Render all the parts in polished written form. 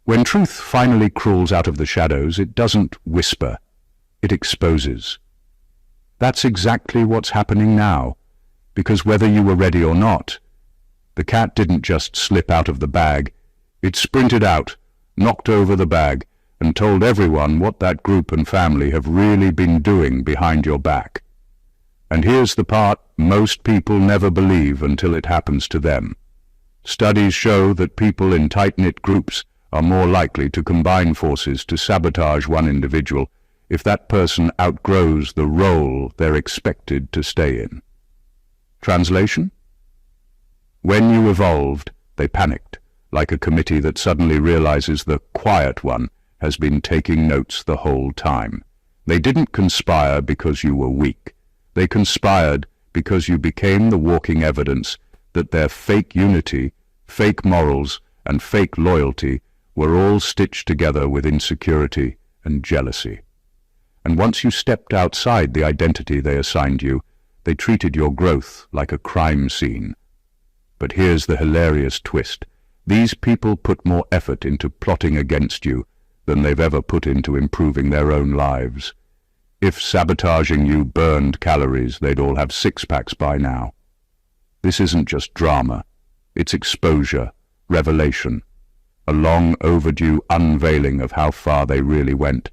When truth finally crawls out of the shadows, it doesn't whisper, it exposes. That's exactly what's happening now, because whether you were ready or not, the cat didn't just slip out of the bag, it sprinted out, knocked over the bag, and told everyone what that group and family have really been doing behind your back. And here's the part most people never believe until it happens to them. Studies show that people in tight-knit groups are more likely to combine forces to sabotage one individual if that person outgrows the role they're expected to stay in. Translation? When you evolved, they panicked, like a committee that suddenly realizes the quiet one has been taking notes the whole time. They didn't conspire because you were weak. They conspired because you became the walking evidence that their fake unity, fake morals, and fake loyalty were all stitched together with insecurity and jealousy. And once you stepped outside the identity they assigned you, they treated your growth like a crime scene. But here's the hilarious twist. These people put more effort into plotting against you than they've ever put into improving their own lives. If sabotaging you burned calories, they'd all have six-packs by now. This isn't just drama. It's exposure, revelation, a long overdue unveiling of how far they really went,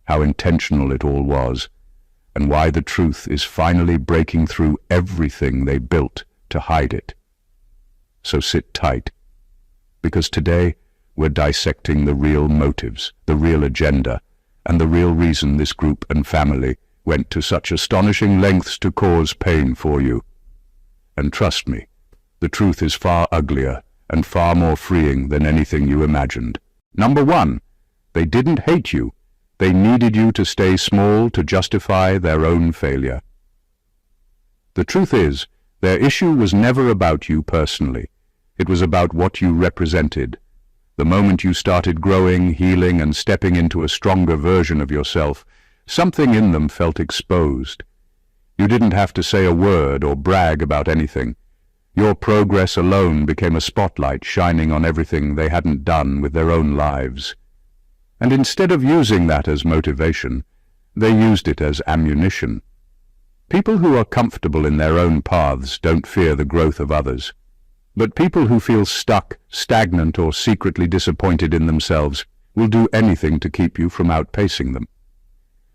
how intentional it all was, and why the truth is finally breaking through everything they built to hide it. So sit tight, because today we're dissecting the real motives, the real agenda, and the real reason this group and family went to such astonishing lengths to cause pain for you. And trust me, the truth is far uglier and far more freeing than anything you imagined. Number one, they didn't hate you. They needed you to stay small to justify their own failure. The truth is, their issue was never about you personally. It was about what you represented. The moment you started growing, healing, and stepping into a stronger version of yourself, something in them felt exposed. You didn't have to say a word or brag about anything. Your progress alone became a spotlight shining on everything they hadn't done with their own lives. And instead of using that as motivation, they used it as ammunition. People who are comfortable in their own paths don't fear the growth of others. But people who feel stuck, stagnant, or secretly disappointed in themselves will do anything to keep you from outpacing them.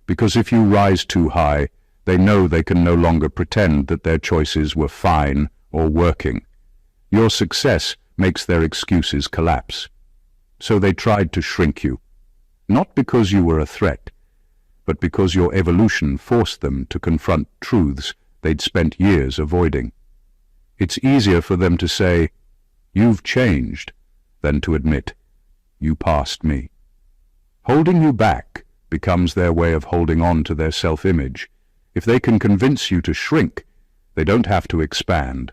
Because if you rise too high, they know they can no longer pretend that their choices were fine or working. Your success makes their excuses collapse. So they tried to shrink you, not because you were a threat, but because your evolution forced them to confront truths they'd spent years avoiding. It's easier for them to say, "You've changed," than to admit, "You passed me." Holding you back becomes their way of holding on to their self-image. If they can convince you to shrink, they don't have to expand.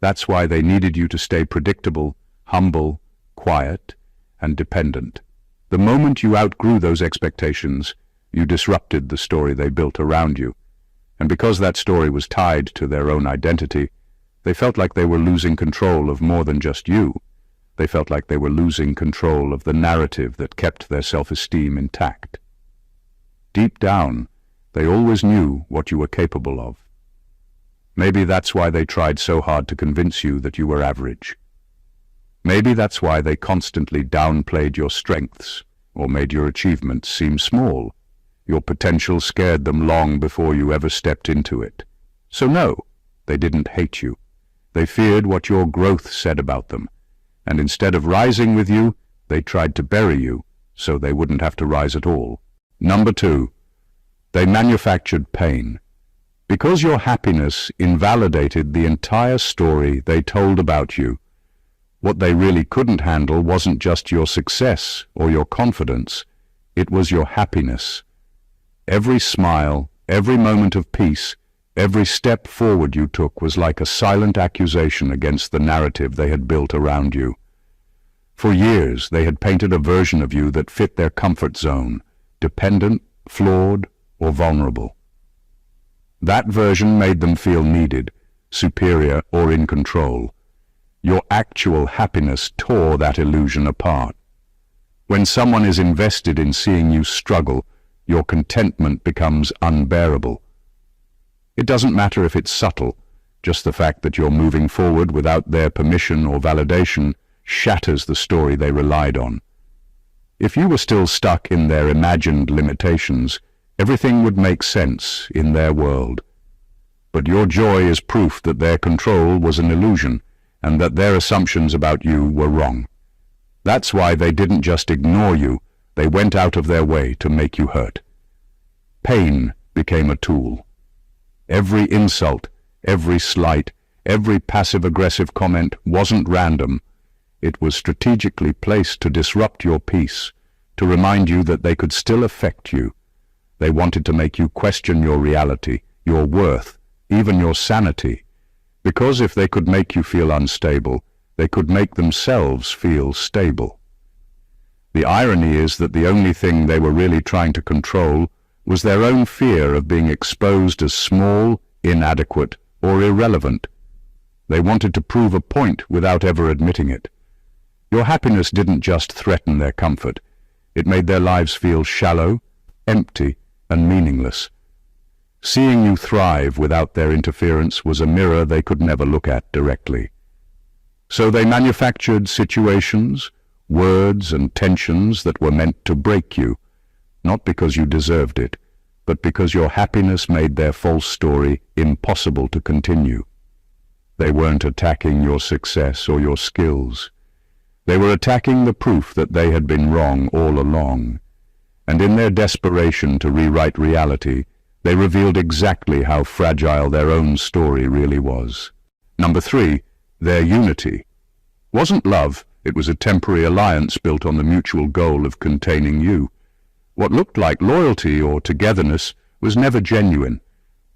That's why they needed you to stay predictable, humble, quiet, and dependent. The moment you outgrew those expectations, you disrupted the story they built around you. And because that story was tied to their own identity, they felt like they were losing control of more than just you. They felt like they were losing control of the narrative that kept their self-esteem intact. Deep down, they always knew what you were capable of. Maybe that's why they tried so hard to convince you that you were average. Maybe that's why they constantly downplayed your strengths or made your achievements seem small. Your potential scared them long before you ever stepped into it. So no, they didn't hate you. They feared what your growth said about them, and instead of rising with you, they tried to bury you so they wouldn't have to rise at all. Number two, they manufactured pain. Because your happiness invalidated the entire story they told about you, what they really couldn't handle wasn't just your success or your confidence, it was your happiness. Every smile, every moment of peace, every step forward you took was like a silent accusation against the narrative they had built around you. For years, they had painted a version of you that fit their comfort zone, dependent, flawed, or vulnerable. That version made them feel needed, superior, or in control. Your actual happiness tore that illusion apart. When someone is invested in seeing you struggle, your contentment becomes unbearable. It doesn't matter if it's subtle, just the fact that you're moving forward without their permission or validation shatters the story they relied on. If you were still stuck in their imagined limitations, everything would make sense in their world. But your joy is proof that their control was an illusion and that their assumptions about you were wrong. That's why they didn't just ignore you, they went out of their way to make you hurt. Pain became a tool. Every insult, every slight, every passive-aggressive comment wasn't random. It was strategically placed to disrupt your peace, to remind you that they could still affect you. They wanted to make you question your reality, your worth, even your sanity. Because if they could make you feel unstable, they could make themselves feel stable. The irony is that the only thing they were really trying to control was their own fear of being exposed as small, inadequate, or irrelevant. They wanted to prove a point without ever admitting it. Your happiness didn't just threaten their comfort. It made their lives feel shallow, empty, and meaningless. Seeing you thrive without their interference was a mirror they could never look at directly. So they manufactured situations, words, and tensions that were meant to break you, not because you deserved it, but because your happiness made their false story impossible to continue. They weren't attacking your success or your skills. They were attacking the proof that they had been wrong all along, and in their desperation to rewrite reality, they revealed exactly how fragile their own story really was. Number 3, their unity. Wasn't love, it was a temporary alliance built on the mutual goal of containing you. What looked like loyalty or togetherness was never genuine.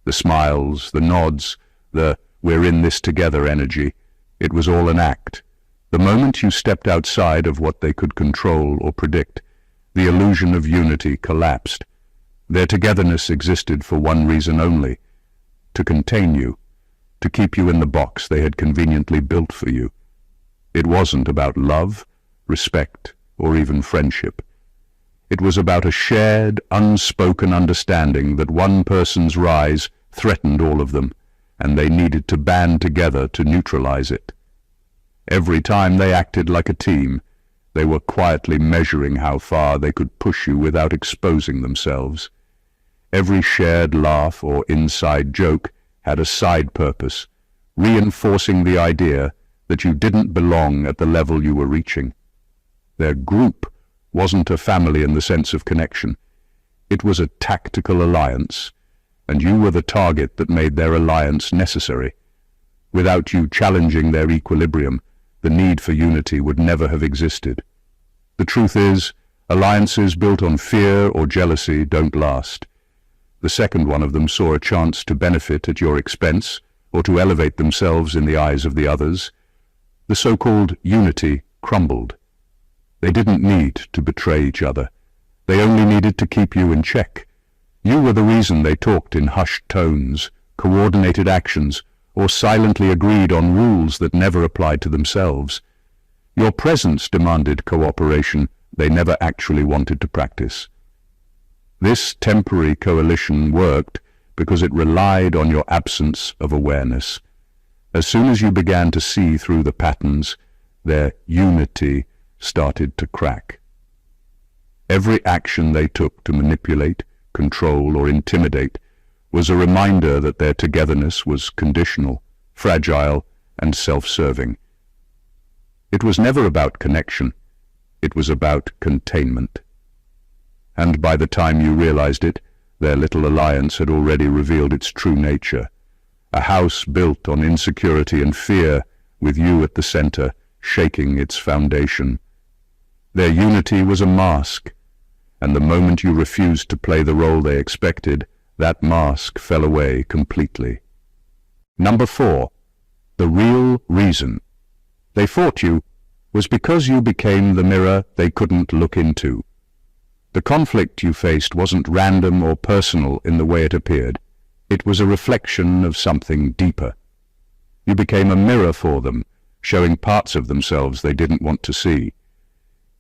The smiles, the nods, the "we're in this together" energy, it was all an act. The moment you stepped outside of what they could control or predict, the illusion of unity collapsed. Their togetherness existed for one reason only: to contain you, to keep you in the box they had conveniently built for you. It wasn't about love, respect, or even friendship. It was about a shared, unspoken understanding that one person's rise threatened all of them, and they needed to band together to neutralize it. Every time they acted like a team, they were quietly measuring how far they could push you without exposing themselves. Every shared laugh or inside joke had a side purpose, reinforcing the idea that you didn't belong at the level you were reaching. Their group wasn't a family in the sense of connection. It was a tactical alliance, and you were the target that made their alliance necessary. Without you challenging their equilibrium, the need for unity would never have existed. The truth is, alliances built on fear or jealousy don't last. The second one of them saw a chance to benefit at your expense or to elevate themselves in the eyes of the others. The so-called unity crumbled. They didn't need to betray each other. They only needed to keep you in check. You were the reason they talked in hushed tones, coordinated actions, or silently agreed on rules that never applied to themselves. Your presence demanded cooperation they never actually wanted to practice. This temporary coalition worked because it relied on your absence of awareness. As soon as you began to see through the patterns, their unity started to crack. Every action they took to manipulate, control, or intimidate was a reminder that their togetherness was conditional, fragile, and self-serving. It was never about connection. It was about containment. And by the time you realized it, their little alliance had already revealed its true nature. A house built on insecurity and fear, with you at the center, shaking its foundation. Their unity was a mask, and the moment you refused to play the role they expected, that mask fell away completely. Number 4, the real reason they fought you was because you became the mirror they couldn't look into. The conflict you faced wasn't random or personal in the way it appeared. It was a reflection of something deeper. You became a mirror for them, showing parts of themselves they didn't want to see.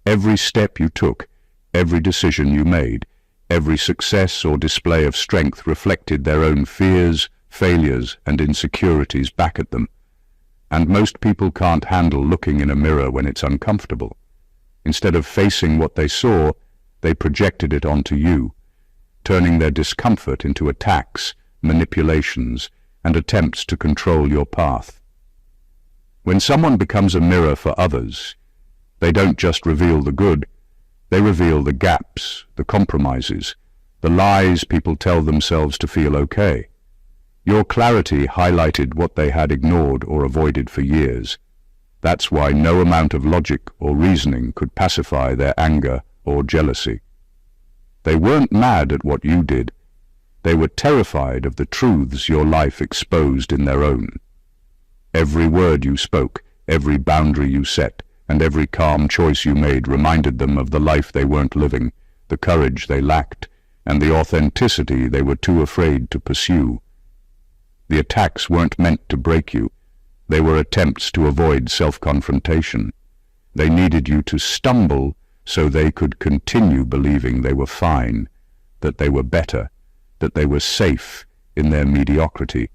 Every step you took, every decision you made, every success or display of strength reflected their own fears, failures, and insecurities back at them. And most people can't handle looking in a mirror when it's uncomfortable. Instead of facing what they saw, they projected it onto you, turning their discomfort into attacks, manipulations, and attempts to control your path. When someone becomes a mirror for others, they don't just reveal the good, they reveal the gaps, the compromises, the lies people tell themselves to feel okay. Your clarity highlighted what they had ignored or avoided for years. That's why no amount of logic or reasoning could pacify their anger or jealousy. They weren't mad at what you did. They were terrified of the truths your life exposed in their own. Every word you spoke, every boundary you set, and every calm choice you made reminded them of the life they weren't living, the courage they lacked, and the authenticity they were too afraid to pursue. The attacks weren't meant to break you. They were attempts to avoid self-confrontation. They needed you to stumble so they could continue believing they were fine, that they were better, that they were safe in their mediocrity.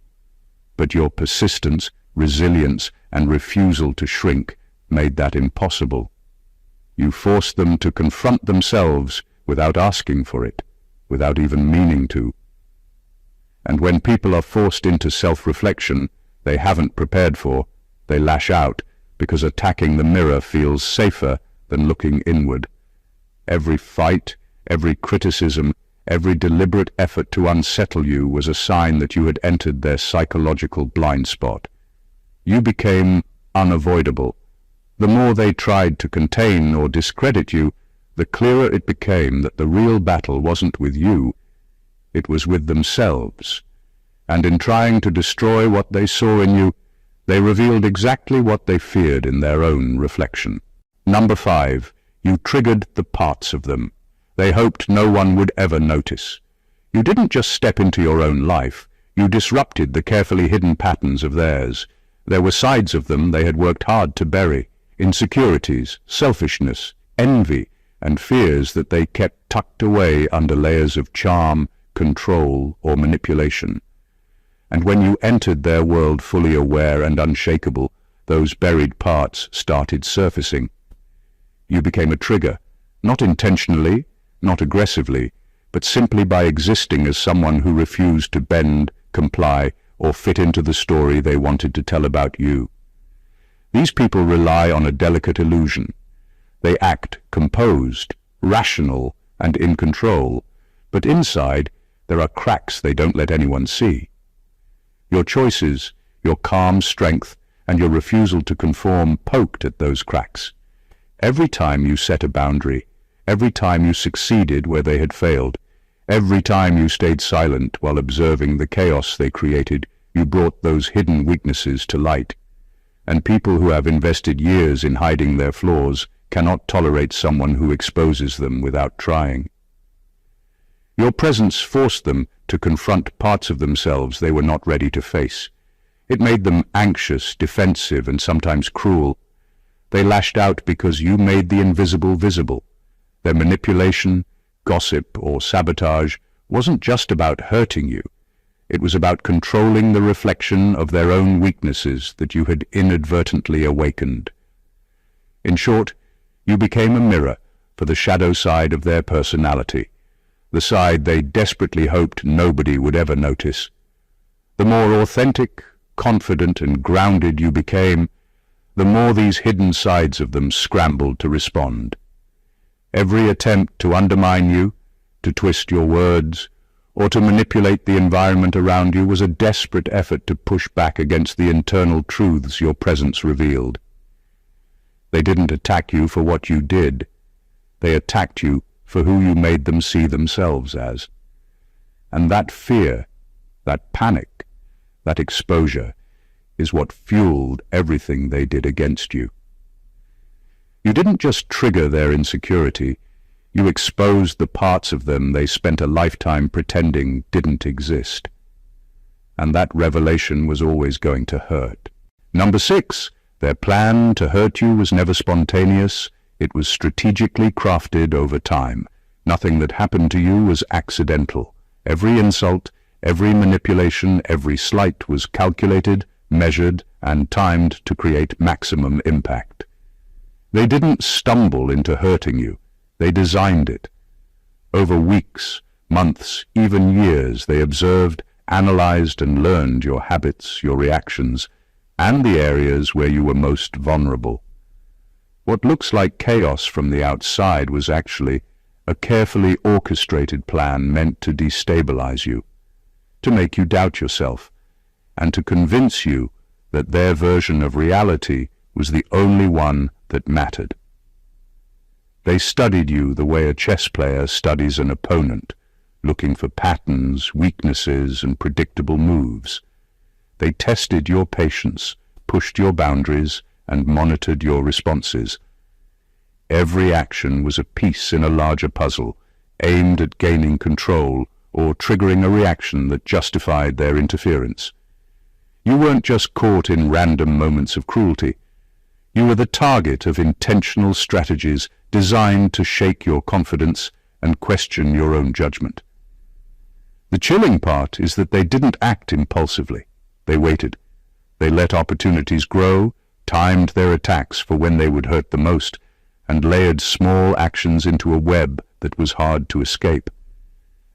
But your persistence, resilience, and refusal to shrink made that impossible. You forced them to confront themselves without asking for it, without even meaning to. And when people are forced into self-reflection they haven't prepared for, they lash out because attacking the mirror feels safer than looking inward. Every fight, every criticism, every deliberate effort to unsettle you was a sign that you had entered their psychological blind spot. You became unavoidable. The more they tried to contain or discredit you, the clearer it became that the real battle wasn't with you, it was with themselves. And in trying to destroy what they saw in you, they revealed exactly what they feared in their own reflection. Number 5, you triggered the parts of them they hoped no one would ever notice. You didn't just step into your own life, you disrupted the carefully hidden patterns of theirs. There were sides of them they had worked hard to bury, insecurities, selfishness, envy, and fears that they kept tucked away under layers of charm, control, or manipulation. And when you entered their world fully aware and unshakable, those buried parts started surfacing. You became a trigger, not intentionally, not aggressively, but simply by existing as someone who refused to bend, comply, or fit into the story they wanted to tell about you. These people rely on a delicate illusion. They act composed, rational, and in control, but inside there are cracks they don't let anyone see. Your choices, your calm strength, and your refusal to conform poked at those cracks. Every time you set a boundary, every time you succeeded where they had failed, every time you stayed silent while observing the chaos they created, you brought those hidden weaknesses to light. And people who have invested years in hiding their flaws cannot tolerate someone who exposes them without trying. Your presence forced them to confront parts of themselves they were not ready to face. It made them anxious, defensive, and sometimes cruel. They lashed out because you made the invisible visible. Their manipulation, gossip, or sabotage wasn't just about hurting you. It was about controlling the reflection of their own weaknesses that you had inadvertently awakened. In short, you became a mirror for the shadow side of their personality, the side they desperately hoped nobody would ever notice. The more authentic, confident, and grounded you became, the more these hidden sides of them scrambled to respond. Every attempt to undermine you, to twist your words, or to manipulate the environment around you was a desperate effort to push back against the internal truths your presence revealed. They didn't attack you for what you did. They attacked you for who you made them see themselves as. And that fear, that panic, that exposure is what fueled everything they did against you. You didn't just trigger their insecurity, you exposed the parts of them they spent a lifetime pretending didn't exist. And that revelation was always going to hurt. Number 6, their plan to hurt you was never spontaneous, It was strategically crafted over time. Nothing that happened to you was accidental. Every insult, every manipulation, every slight was calculated, measured, and timed to create maximum impact. They didn't stumble into hurting you. They designed it. Over weeks, months, even years, they observed, analyzed, and learned your habits, your reactions, and the areas where you were most vulnerable. What looks like chaos from the outside was actually a carefully orchestrated plan meant to destabilize you, to make you doubt yourself, and to convince you that their version of reality was the only one that mattered. They studied you the way a chess player studies an opponent, looking for patterns, weaknesses, and predictable moves. They tested your patience, pushed your boundaries, and monitored your responses. Every action was a piece in a larger puzzle, aimed at gaining control or triggering a reaction that justified their interference. You weren't just caught in random moments of cruelty. You were the target of intentional strategies designed to shake your confidence and question your own judgment. The chilling part is that they didn't act impulsively. They waited. They let opportunities grow, timed their attacks for when they would hurt the most, and layered small actions into a web that was hard to escape.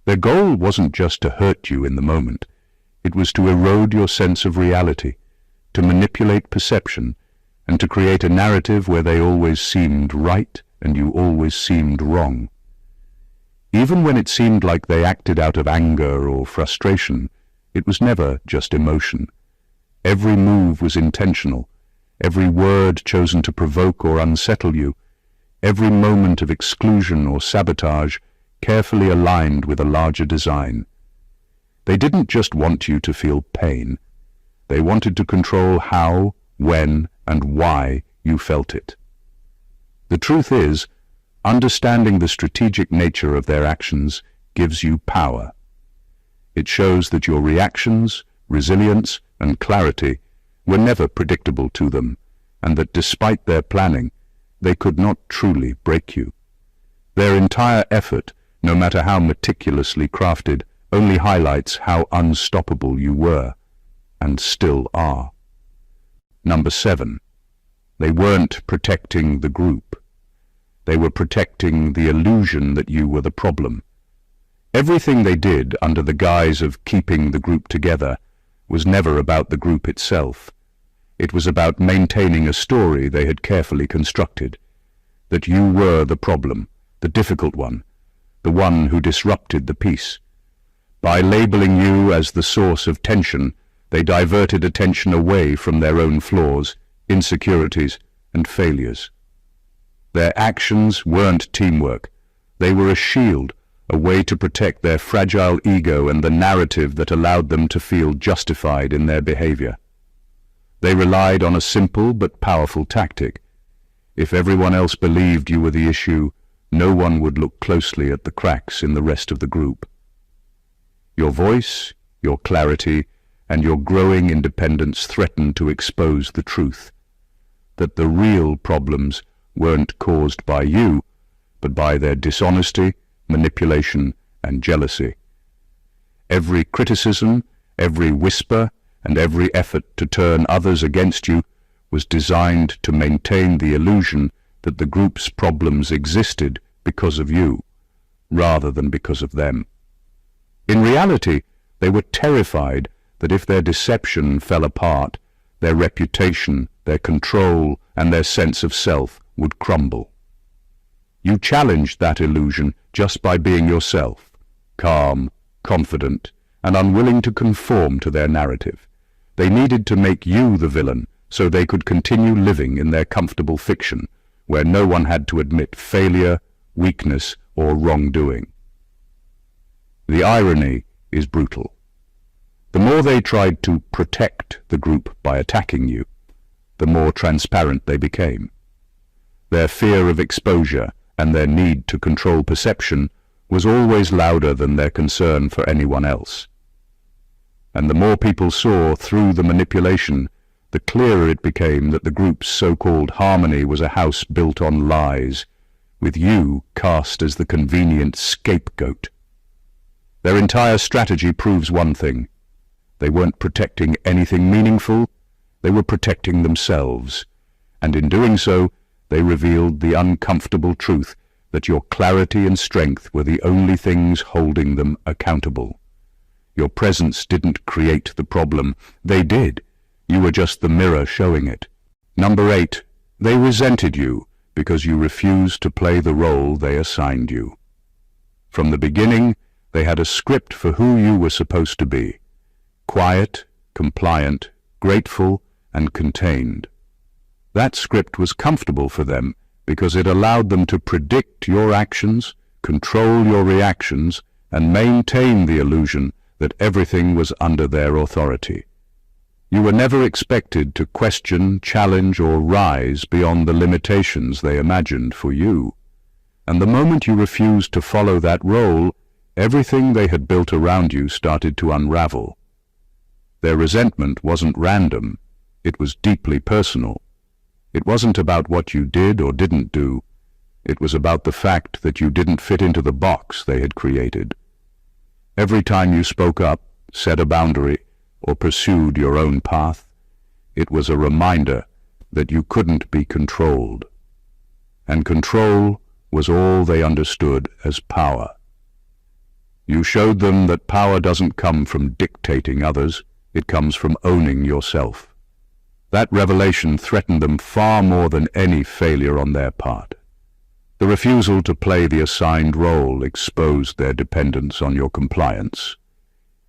Their goal wasn't just to hurt you in the moment. It was to erode your sense of reality, to manipulate perception, and to create a narrative where they always seemed right and you always seemed wrong. Even when it seemed like they acted out of anger or frustration, it was never just emotion. Every move was intentional, every word chosen to provoke or unsettle you, every moment of exclusion or sabotage carefully aligned with a larger design. They didn't just want you to feel pain. They wanted to control how, when, and why you felt it. The truth is, understanding the strategic nature of their actions gives you power. It shows that your reactions, resilience, and clarity were never predictable to them, and that despite their planning, they could not truly break you. Their entire effort, no matter how meticulously crafted, only highlights how unstoppable you were, and still are. Number 7. They weren't protecting the group. They were protecting the illusion that you were the problem. Everything they did under the guise of keeping the group together was never about the group itself. It was about maintaining a story they had carefully constructed, that you were the problem, the difficult one, the one who disrupted the peace. By labeling you as the source of tension, they diverted attention away from their own flaws, insecurities, and failures. Their actions weren't teamwork. They were a shield, a way to protect their fragile ego and the narrative that allowed them to feel justified in their behavior. They relied on a simple but powerful tactic. If everyone else believed you were the issue, no one would look closely at the cracks in the rest of the group. Your voice, your clarity, and your growing independence threatened to expose the truth, that the real problems weren't caused by you, but by their dishonesty, manipulation, and jealousy. Every criticism, every whisper, and every effort to turn others against you was designed to maintain the illusion that the group's problems existed because of you, rather than because of them. In reality, they were terrified that if their deception fell apart, their reputation, their control, and their sense of self would crumble. You challenged that illusion just by being yourself, calm, confident, and unwilling to conform to their narrative. They needed to make you the villain so they could continue living in their comfortable fiction, where no one had to admit failure, weakness, or wrongdoing. The irony is brutal. The more they tried to protect the group by attacking you, the more transparent they became. Their fear of exposure and their need to control perception was always louder than their concern for anyone else. And the more people saw through the manipulation, the clearer it became that the group's so-called harmony was a house built on lies, with you cast as the convenient scapegoat. Their entire strategy proves one thing. They weren't protecting anything meaningful, they were protecting themselves, and in doing so, they revealed the uncomfortable truth that your clarity and strength were the only things holding them accountable. Your presence didn't create the problem, they did. You were just the mirror showing it. Number 8, they resented you because you refused to play the role they assigned you. From the beginning, they had a script for who you were supposed to be. Quiet, compliant, grateful, and contained. That script was comfortable for them because it allowed them to predict your actions, control your reactions, and maintain the illusion that everything was under their authority. You were never expected to question, challenge, or rise beyond the limitations they imagined for you. And the moment you refused to follow that role, everything they had built around you started to unravel. Their resentment wasn't random, it was deeply personal. It wasn't about what you did or didn't do, it was about the fact that you didn't fit into the box they had created. Every time you spoke up, set a boundary, or pursued your own path, it was a reminder that you couldn't be controlled. And control was all they understood as power. You showed them that power doesn't come from dictating others, it comes from owning yourself. That revelation threatened them far more than any failure on their part. The refusal to play the assigned role exposed their dependence on your compliance.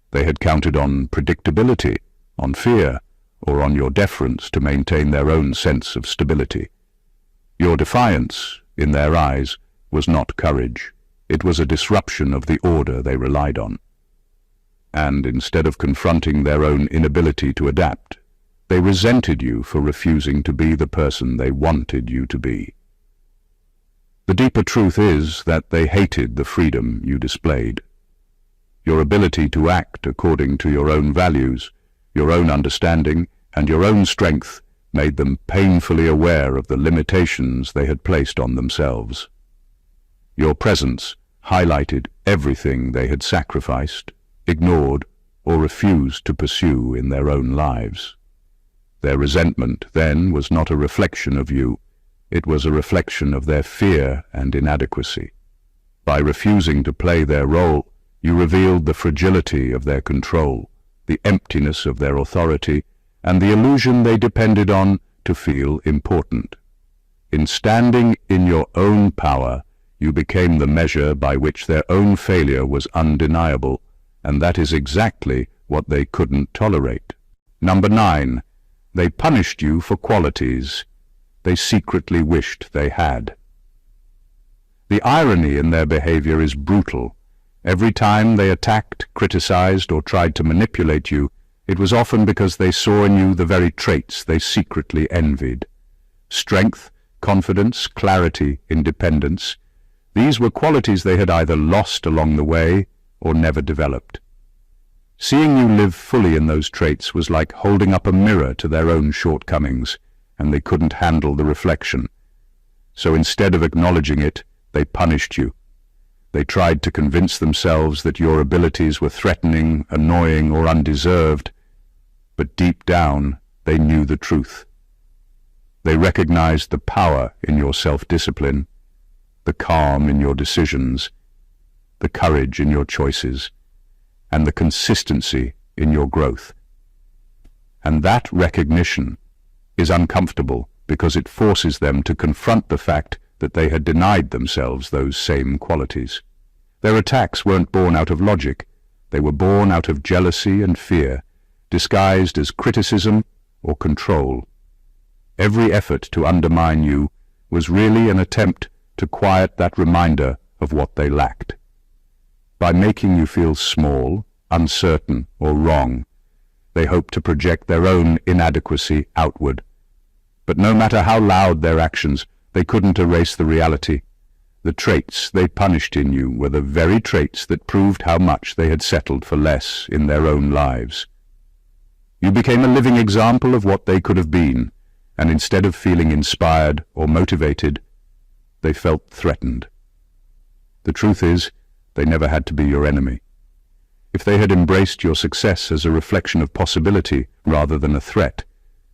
They had counted on predictability, on fear, or on your deference to maintain their own sense of stability. Your defiance, in their eyes, was not courage. It was a disruption of the order they relied on. And instead of confronting their own inability to adapt, they resented you for refusing to be the person they wanted you to be. The deeper truth is that they hated the freedom you displayed. Your ability to act according to your own values, your own understanding, and your own strength made them painfully aware of the limitations they had placed on themselves. Your presence highlighted everything they had sacrificed, ignored, or refused to pursue in their own lives. Their resentment then was not a reflection of you, it was a reflection of their fear and inadequacy. By refusing to play their role, you revealed the fragility of their control, the emptiness of their authority, and the illusion they depended on to feel important. In standing in your own power, you became the measure by which their own failure was undeniable, and that is exactly what they couldn't tolerate. Number 9, they punished you for qualities they secretly wished they had. The irony in their behavior is brutal. Every time they attacked, criticized, or tried to manipulate you, it was often because they saw in you the very traits they secretly envied. Strength, confidence, clarity, independence. These were qualities they had either lost along the way or never developed. Seeing you live fully in those traits was like holding up a mirror to their own shortcomings, and they couldn't handle the reflection. So instead of acknowledging it, they punished you. They tried to convince themselves that your abilities were threatening, annoying, or undeserved, but deep down they knew the truth. They recognized the power in your self-discipline, the calm in your decisions, the courage in your choices, and the consistency in your growth. And that recognition is uncomfortable because it forces them to confront the fact that they had denied themselves those same qualities. Their attacks weren't born out of logic, they were born out of jealousy and fear, disguised as criticism or control. Every effort to undermine you was really an attempt to quiet that reminder of what they lacked. By making you feel small, uncertain, or wrong, they hoped to project their own inadequacy outward. But no matter how loud their actions, they couldn't erase the reality. The traits they punished in you were the very traits that proved how much they had settled for less in their own lives. You became a living example of what they could have been, and instead of feeling inspired or motivated, they felt threatened. The truth is, they never had to be your enemy. If they had embraced your success as a reflection of possibility rather than a threat,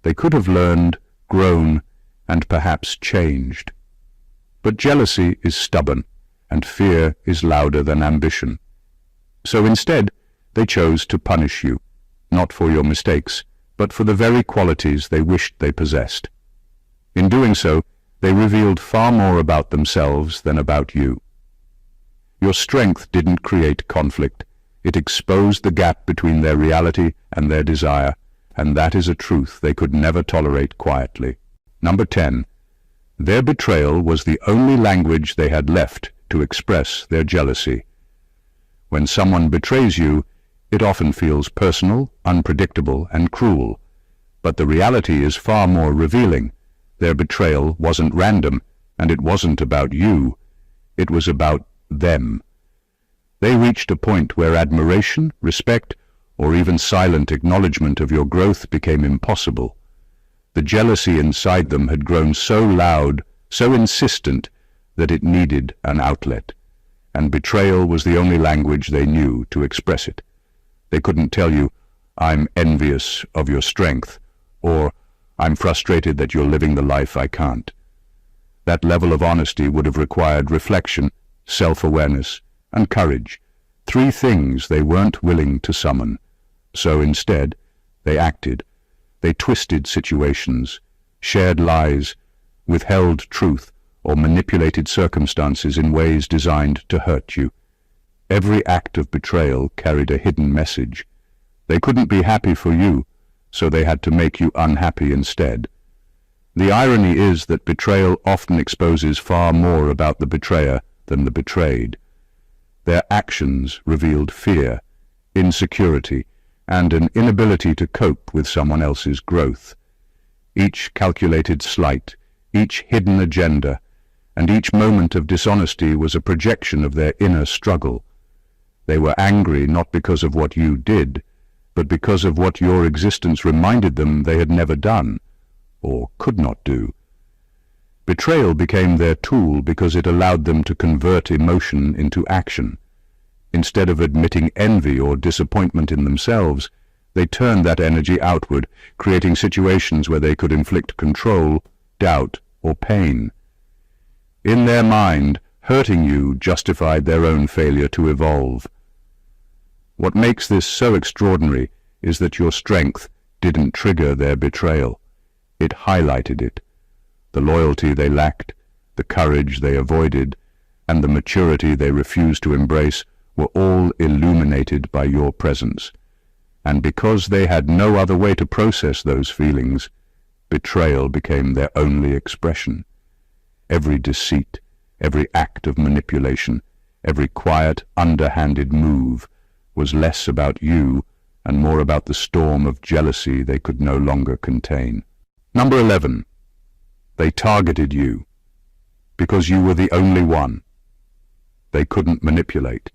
they could have learned, grown, and perhaps changed. But jealousy is stubborn, and fear is louder than ambition. So instead, they chose to punish you, not for your mistakes, but for the very qualities they wished they possessed. In doing so, they revealed far more about themselves than about you. Your strength didn't create conflict. It exposed the gap between their reality and their desire, and that is a truth they could never tolerate quietly. Number 10. Their betrayal was the only language they had left to express their jealousy. When someone betrays you, it often feels personal, unpredictable, and cruel. But the reality is far more revealing. Their betrayal wasn't random, and it wasn't about you. It was about them. They reached a point where admiration, respect, or even silent acknowledgement of your growth became impossible. The jealousy inside them had grown so loud, so insistent, that it needed an outlet, and betrayal was the only language they knew to express it. They couldn't tell you, "I'm envious of your strength," or "I'm frustrated that you're living the life I can't." That level of honesty would have required reflection, self-awareness, and courage, 3 things they weren't willing to summon. So instead, they acted. They twisted situations, shared lies, withheld truth, or manipulated circumstances in ways designed to hurt you. Every act of betrayal carried a hidden message. They couldn't be happy for you, so they had to make you unhappy instead. The irony is that betrayal often exposes far more about the betrayer than the betrayed. Their actions revealed fear, insecurity, and an inability to cope with someone else's growth. Each calculated slight, each hidden agenda, and each moment of dishonesty was a projection of their inner struggle. They were angry not because of what you did, but because of what your existence reminded them they had never done, or could not do. Betrayal became their tool because it allowed them to convert emotion into action. Instead of admitting envy or disappointment in themselves, they turned that energy outward, creating situations where they could inflict control, doubt, or pain. In their mind, hurting you justified their own failure to evolve. What makes this so extraordinary is that your strength didn't trigger their betrayal. It highlighted it. The loyalty they lacked, the courage they avoided, and the maturity they refused to embrace were all illuminated by your presence. And because they had no other way to process those feelings, betrayal became their only expression. Every deceit, every act of manipulation, every quiet, underhanded move was less about you and more about the storm of jealousy they could no longer contain. Number 11. They targeted you because you were the only one they couldn't manipulate.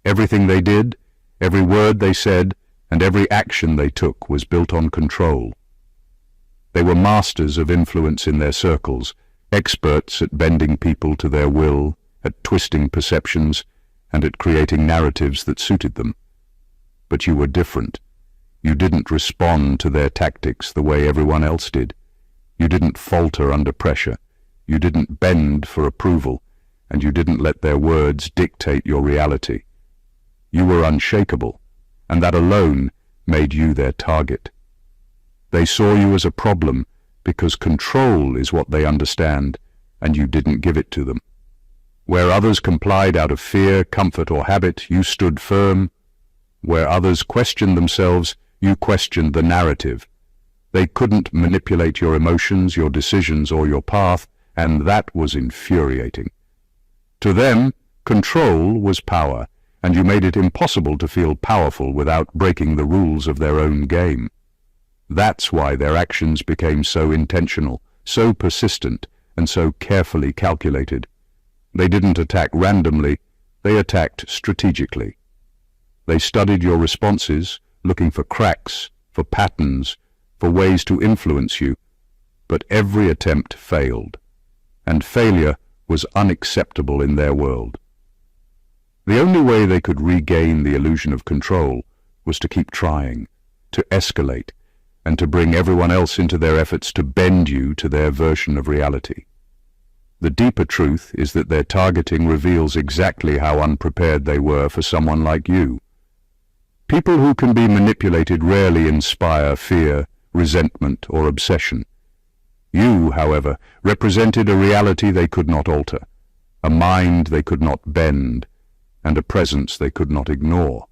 Everything they did, every word they said, and every action they took was built on control. They were masters of influence in their circles, experts at bending people to their will, at twisting perceptions, and at creating narratives that suited them. But you were different. You didn't respond to their tactics the way everyone else did. You didn't falter under pressure. You didn't bend for approval, and you didn't let their words dictate your reality. You were unshakable, and that alone made you their target. They saw you as a problem because control is what they understand, and you didn't give it to them. Where others complied out of fear, comfort, or habit, you stood firm. Where others questioned themselves, you questioned the narrative. They couldn't manipulate your emotions, your decisions, or your path, and that was infuriating. To them, control was power, and you made it impossible to feel powerful without breaking the rules of their own game. That's why their actions became so intentional, so persistent, and so carefully calculated. They didn't attack randomly, they attacked strategically. They studied your responses, looking for cracks, for patterns, for ways to influence you, but every attempt failed, and failure was unacceptable in their world. The only way they could regain the illusion of control was to keep trying, to escalate, and to bring everyone else into their efforts to bend you to their version of reality. The deeper truth is that their targeting reveals exactly how unprepared they were for someone like you. People who can be manipulated rarely inspire fear, resentment, or obsession. You, however, represented a reality they could not alter, a mind they could not bend, and a presence they could not ignore.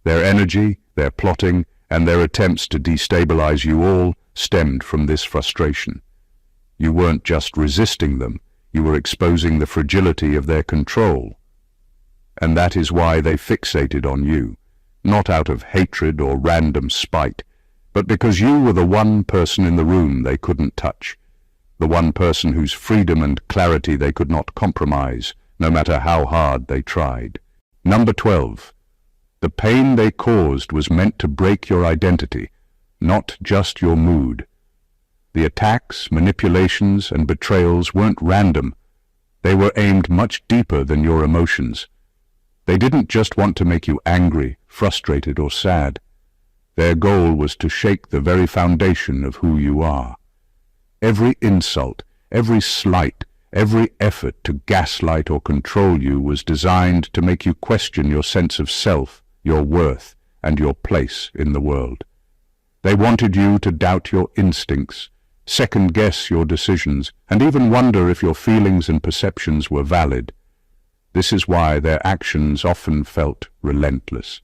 Their energy, their plotting, and their attempts to destabilize you all stemmed from this frustration. You weren't just resisting them, you were exposing the fragility of their control. And that is why they fixated on you, not out of hatred or random spite, but because you were the one person in the room they couldn't touch, the one person whose freedom and clarity they could not compromise, no matter how hard they tried. Number 12. The pain they caused was meant to break your identity, not just your mood. The attacks, manipulations, and betrayals weren't random. They were aimed much deeper than your emotions. They didn't just want to make you angry, frustrated, or sad. Their goal was to shake the very foundation of who you are. Every insult, every slight, every effort to gaslight or control you was designed to make you question your sense of self, your worth, and your place in the world. They wanted you to doubt your instincts, second-guess your decisions, and even wonder if your feelings and perceptions were valid. This is why their actions often felt relentless.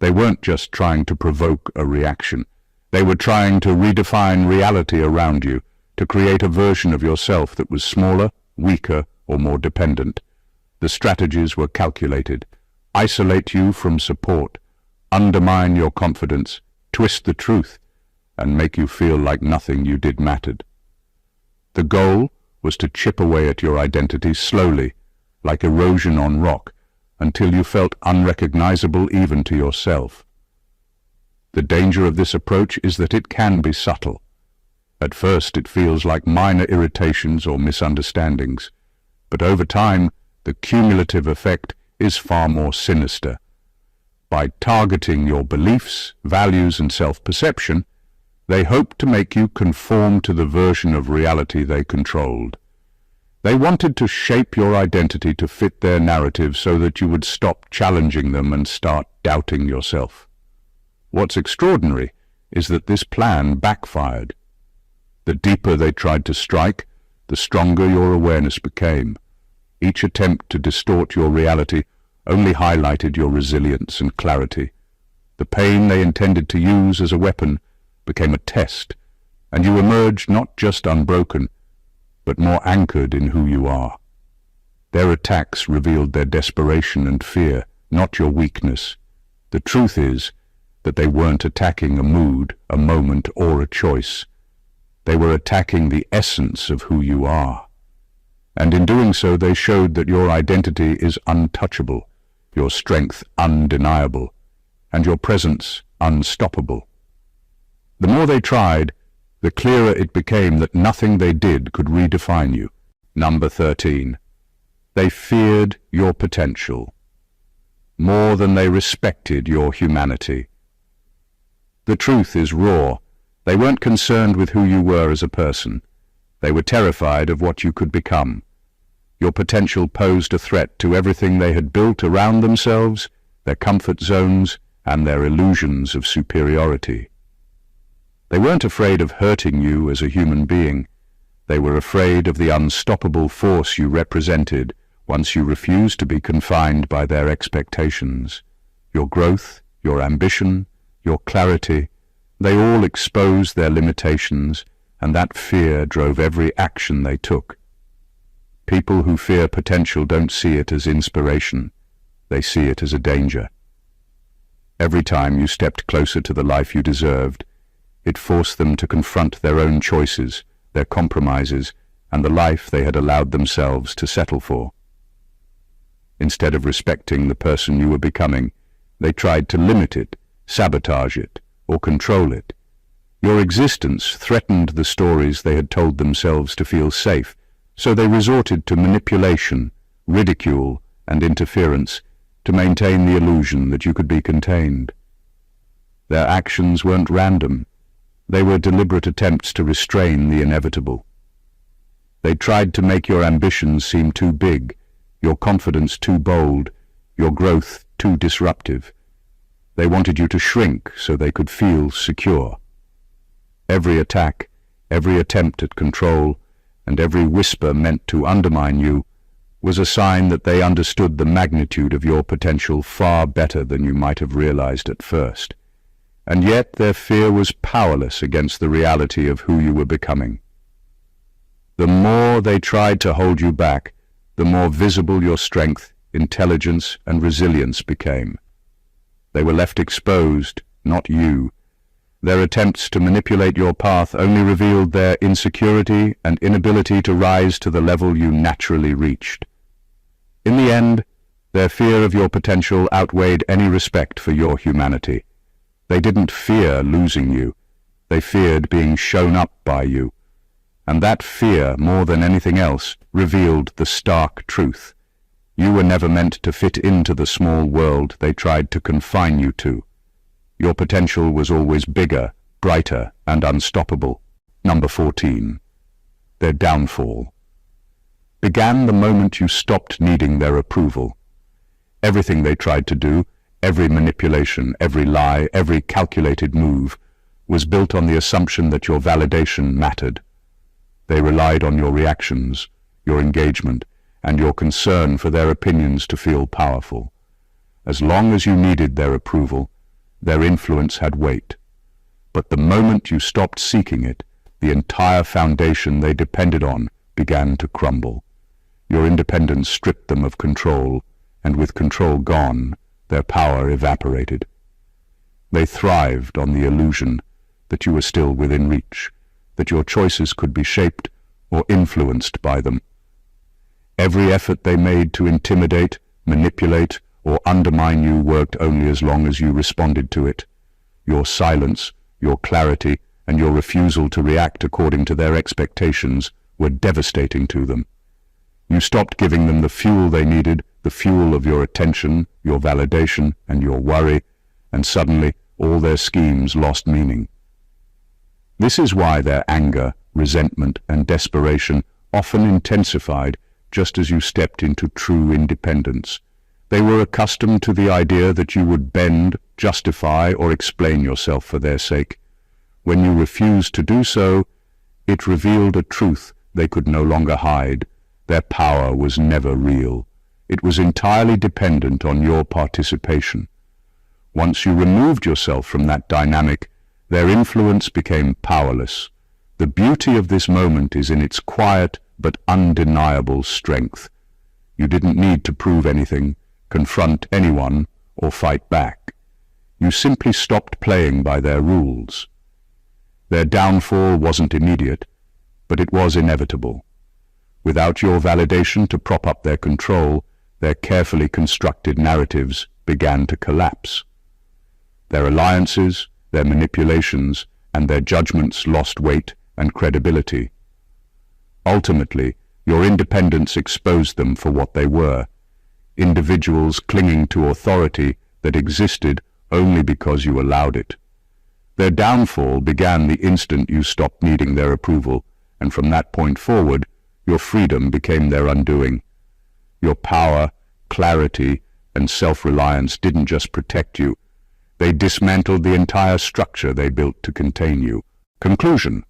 They weren't just trying to provoke a reaction. They were trying to redefine reality around you, to create a version of yourself that was smaller, weaker, or more dependent. The strategies were calculated. Isolate you from support, undermine your confidence, twist the truth, and make you feel like nothing you did mattered. The goal was to chip away at your identity slowly, like erosion on rock, until you felt unrecognizable even to yourself. The danger of this approach is that it can be subtle. At first it feels like minor irritations or misunderstandings, but over time the cumulative effect is far more sinister. By targeting your beliefs, values, and self-perception, they hoped to make you conform to the version of reality they controlled. They wanted to shape your identity to fit their narrative so that you would stop challenging them and start doubting yourself. What's extraordinary is that this plan backfired. The deeper they tried to strike, the stronger your awareness became. Each attempt to distort your reality only highlighted your resilience and clarity. The pain they intended to use as a weapon became a test, and you emerged not just unbroken, but more anchored in who you are. Their attacks revealed their desperation and fear, not your weakness. The truth is that they weren't attacking a mood, a moment, or a choice. They were attacking the essence of who you are. And in doing so, they showed that your identity is untouchable, your strength undeniable, and your presence unstoppable. The more they tried, the clearer it became that nothing they did could redefine you. Number 13. They feared your potential more than they respected your humanity. The truth is raw. They weren't concerned with who you were as a person. They were terrified of what you could become. Your potential posed a threat to everything they had built around themselves, their comfort zones, and their illusions of superiority. They weren't afraid of hurting you as a human being. They were afraid of the unstoppable force you represented once you refused to be confined by their expectations. Your growth, your ambition, your clarity, they all exposed their limitations, and that fear drove every action they took. People who fear potential don't see it as inspiration. They see it as a danger. Every time you stepped closer to the life you deserved, it forced them to confront their own choices, their compromises, and the life they had allowed themselves to settle for. Instead of respecting the person you were becoming, they tried to limit it, sabotage it, or control it. Your existence threatened the stories they had told themselves to feel safe, so they resorted to manipulation, ridicule, and interference to maintain the illusion that you could be contained. Their actions weren't random. They were deliberate attempts to restrain the inevitable. They tried to make your ambitions seem too big, your confidence too bold, your growth too disruptive. They wanted you to shrink so they could feel secure. Every attack, every attempt at control, and every whisper meant to undermine you was a sign that they understood the magnitude of your potential far better than you might have realized at first. And yet their fear was powerless against the reality of who you were becoming. The more they tried to hold you back, the more visible your strength, intelligence, and resilience became. They were left exposed, not you. Their attempts to manipulate your path only revealed their insecurity and inability to rise to the level you naturally reached. In the end, their fear of your potential outweighed any respect for your humanity. They didn't fear losing you. They feared being shown up by you. And that fear, more than anything else, revealed the stark truth. You were never meant to fit into the small world they tried to confine you to. Your potential was always bigger, brighter, and unstoppable. Number 14. Their downfall began the moment you stopped needing their approval. Everything they tried to do, every manipulation, every lie, every calculated move, was built on the assumption that your validation mattered. They relied on your reactions, your engagement, and your concern for their opinions to feel powerful. As long as you needed their approval, their influence had weight. But the moment you stopped seeking it, the entire foundation they depended on began to crumble. Your independence stripped them of control, and with control gone, their power evaporated. They thrived on the illusion that you were still within reach, that your choices could be shaped or influenced by them. Every effort they made to intimidate, manipulate, or undermine you worked only as long as you responded to it. Your silence, your clarity, and your refusal to react according to their expectations were devastating to them. You stopped giving them the fuel they needed, the fuel of your attention, your validation, and your worry, and suddenly all their schemes lost meaning. This is why their anger, resentment, and desperation often intensified just as you stepped into true independence. They were accustomed to the idea that you would bend, justify, or explain yourself for their sake. When you refused to do so, it revealed a truth they could no longer hide. Their power was never real. It was entirely dependent on your participation. Once you removed yourself from that dynamic, their influence became powerless. The beauty of this moment is in its quiet but undeniable strength. You didn't need to prove anything, confront anyone, or fight back. You simply stopped playing by their rules. Their downfall wasn't immediate, but it was inevitable. Without your validation to prop up their control, their carefully constructed narratives began to collapse. Their alliances, their manipulations, and their judgments lost weight and credibility. Ultimately, your independence exposed them for what they were, individuals clinging to authority that existed only because you allowed it. Their downfall began the instant you stopped needing their approval, and from that point forward, your freedom became their undoing. Your power, clarity, and self-reliance didn't just protect you. They dismantled the entire structure they built to contain you. Conclusion: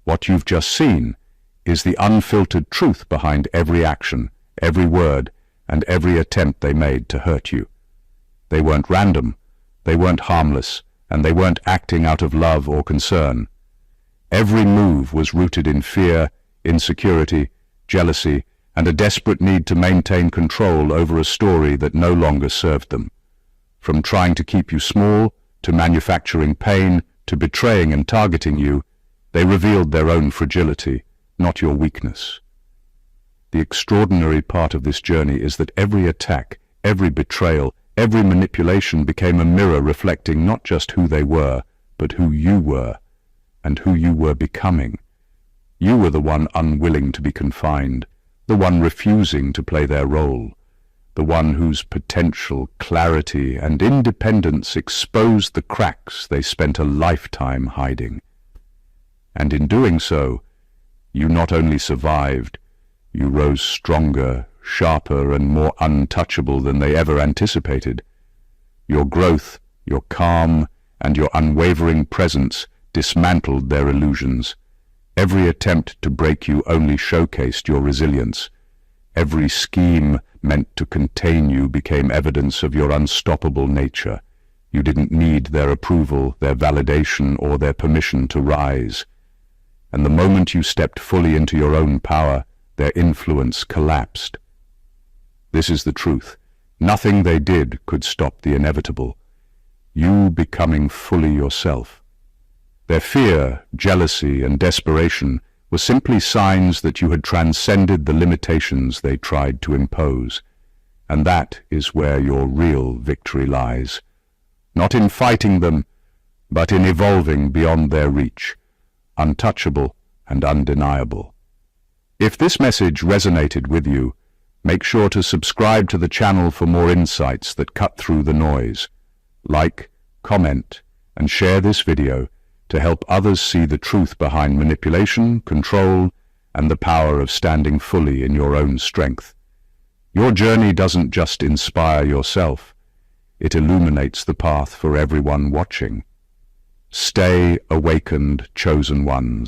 what you've just seen is the unfiltered truth behind every action, every word, and every attempt they made to hurt you. They weren't random, they weren't harmless, and they weren't acting out of love or concern. Every move was rooted in fear, insecurity, jealousy, and a desperate need to maintain control over a story that no longer served them. From trying to keep you small, to manufacturing pain, to betraying and targeting you, they revealed their own fragility, not your weakness. The extraordinary part of this journey is that every attack, every betrayal, every manipulation became a mirror reflecting not just who they were, but who you were, and who you were becoming. You were the one unwilling to be confined, the one refusing to play their role, the one whose potential, clarity, and independence exposed the cracks they spent a lifetime hiding. And in doing so, you not only survived, you rose stronger, sharper, and more untouchable than they ever anticipated. Your growth, your calm, and your unwavering presence dismantled their illusions. Every attempt to break you only showcased your resilience. Every scheme meant to contain you became evidence of your unstoppable nature. You didn't need their approval, their validation, or their permission to rise. And the moment you stepped fully into your own power, their influence collapsed. This is the truth. Nothing they did could stop the inevitable. You becoming fully yourself. Their fear, jealousy, and desperation were simply signs that you had transcended the limitations they tried to impose. And that is where your real victory lies. Not in fighting them, but in evolving beyond their reach, untouchable and undeniable. If this message resonated with you, make sure to subscribe to the channel for more insights that cut through the noise. Like, comment, and share this video to help others see the truth behind manipulation, control, and the power of standing fully in your own strength. Your journey doesn't just inspire yourself, it illuminates the path for everyone watching. Stay awakened, chosen ones.